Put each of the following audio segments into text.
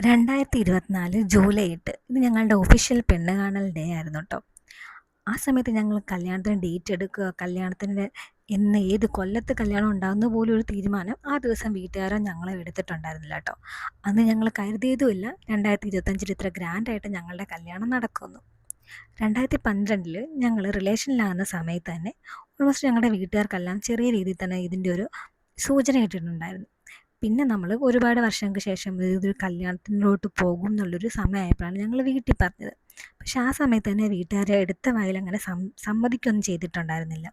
2024 July 8 ഇത് ഞങ്ങളുടെ official പെണ്ണ് കാണൽ ഡേ ആയിരുന്നു കേട്ടോ. ആ സമയത്ത് ഞങ്ങൾ കല്യാണത്തിന് ഡേറ്റ് എടുക്കുക, കല്യാണത്തിൻ്റെ ഏത് കൊല്ലത്ത് കല്യാണം ഉണ്ടാകുന്ന പോലും ഒരു തീരുമാനം ആ ദിവസം വീട്ടുകാരോ ഞങ്ങളെ എടുത്തിട്ടുണ്ടായിരുന്നില്ല കേട്ടോ. അന്ന് ഞങ്ങൾ കരുതിയതുമില്ല 2025 ഇത്ര ഗ്രാൻഡായിട്ട് ഞങ്ങളുടെ കല്യാണം നടക്കുമെന്ന്. 2012 ഞങ്ങൾ റിലേഷനിലാകുന്ന സമയത്ത് തന്നെ ഓൾമോസ്റ്റ് ഞങ്ങളുടെ വീട്ടുകാർക്കെല്ലാം ചെറിയ രീതിയിൽ തന്നെ ഇതിൻ്റെ ഒരു സൂചന ഇട്ടിട്ടുണ്ടായിരുന്നു. പിന്നെ നമ്മൾ ഒരുപാട് വർഷങ്ങൾക്ക് ശേഷം ഇതൊരു കല്യാണത്തിലോട്ട് പോകും എന്നുള്ളൊരു സമയമായപ്പോഴാണ് ഞങ്ങൾ വീട്ടിൽ പറഞ്ഞത്. പക്ഷെ ആ സമയത്ത് തന്നെ വീട്ടുകാരെ എടുത്ത വായിൽ അങ്ങനെ സമ്മതിക്കൊന്നും ചെയ്തിട്ടുണ്ടായിരുന്നില്ല.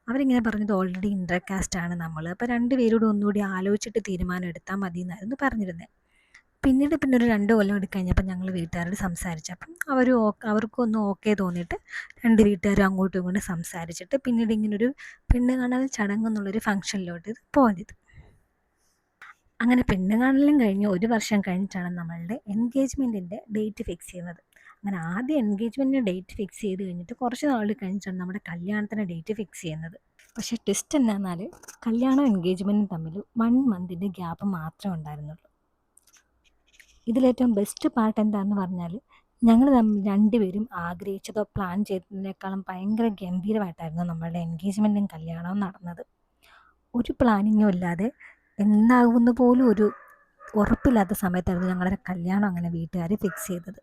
അവരിങ്ങനെ പറഞ്ഞത് ഓൾറെഡി ഇൻ്റർ കാസ്റ്റാണ് നമ്മൾ, അപ്പോൾ രണ്ടുപേരോടും ഒന്നുകൂടി ആലോചിച്ചിട്ട് തീരുമാനം എടുത്താൽ മതി എന്നായിരുന്നു പറഞ്ഞിരുന്നത്. പിന്നെ ഒരു 2 കൊല്ലം കൂടി കഴിഞ്ഞപ്പോൾ ഞങ്ങൾ വീട്ടുകാരോട് സംസാരിച്ചു. അപ്പം അവർക്കും ഒന്ന് ഓക്കെ തോന്നിയിട്ട് രണ്ട് വീട്ടുകാരും അങ്ങോട്ടും ഇങ്ങോട്ടും സംസാരിച്ചിട്ട് പിന്നീട് ഇങ്ങനൊരു പെണ്ണ് കാണൽ ചടങ്ങെന്നുള്ളൊരു ഫംഗ്ഷനിലോട്ട് പോയത്. അങ്ങനെ പെണ്ണ് കാണലും കഴിഞ്ഞ് 1 വർഷം കഴിഞ്ഞിട്ടാണ് നമ്മളുടെ എൻഗേജ്മെൻറ്റിൻ്റെ ഡേറ്റ് ഫിക്സ് ചെയ്യുന്നത്. അങ്ങനെ ആദ്യം എൻഗേജ്മെൻറ്റിൻ്റെ ഡേറ്റ് ഫിക്സ് ചെയ്ത് കഴിഞ്ഞിട്ട് കുറച്ച് നാൾ കഴിഞ്ഞിട്ടാണ് നമ്മുടെ കല്യാണത്തിൻ്റെ ഡേറ്റ് ഫിക്സ് ചെയ്യുന്നത്. പക്ഷേ ട്വിസ്റ്റ് എന്നാല് കല്യാണവും എൻഗേജ്മെൻറ്റും തമ്മിൽ 1 മന്തിൻ്റെ ഗ്യാപ്പ് മാത്രമേ ഉണ്ടായിരുന്നുള്ളൂ. ഇതിലേറ്റവും ബെസ്റ്റ് പാർട്ട് എന്താണെന്ന് പറഞ്ഞാൽ ഞങ്ങൾ രണ്ടുപേരും ആഗ്രഹിച്ചതോ പ്ലാൻ ചെയ്തതിനേക്കാളും ഭയങ്കര ഗംഭീരമായിട്ടായിരുന്നു നമ്മളുടെ എൻഗേജ്മെൻറ്റും കല്യാണവും നടന്നത്. ഒരു പ്ലാനിങ്ങും ഇല്ലാതെ എന്താകുമെന്ന് പോലും ഒരു ഉറപ്പില്ലാത്ത സമയത്തായിരുന്നു ഞങ്ങളുടെ കല്യാണം അങ്ങനെ വീട്ടുകാർ ഫിക്സ് ചെയ്തത്.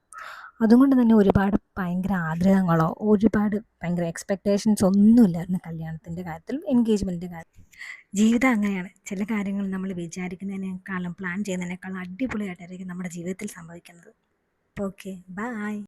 അതുകൊണ്ട് തന്നെ ഒരുപാട് ഭയങ്കര ആഗ്രഹങ്ങളോ ഒരുപാട് ഭയങ്കര എക്സ്പെക്റ്റേഷൻസ് ഒന്നുമില്ലായിരുന്നു കല്യാണത്തിൻ്റെ കാര്യത്തിൽ, എൻഗേജ്മെൻറ്റിൻ്റെ കാര്യത്തിൽ. ജീവിതം അങ്ങനെയാണ്, ചില കാര്യങ്ങൾ നമ്മൾ വിചാരിക്കുന്നതിനേക്കാളും പ്ലാൻ ചെയ്യുന്നതിനേക്കാളും അടിപൊളിയായിട്ടായിരിക്കും നമ്മുടെ ജീവിതത്തിൽ സംഭവിക്കുന്നത്. Okay, by.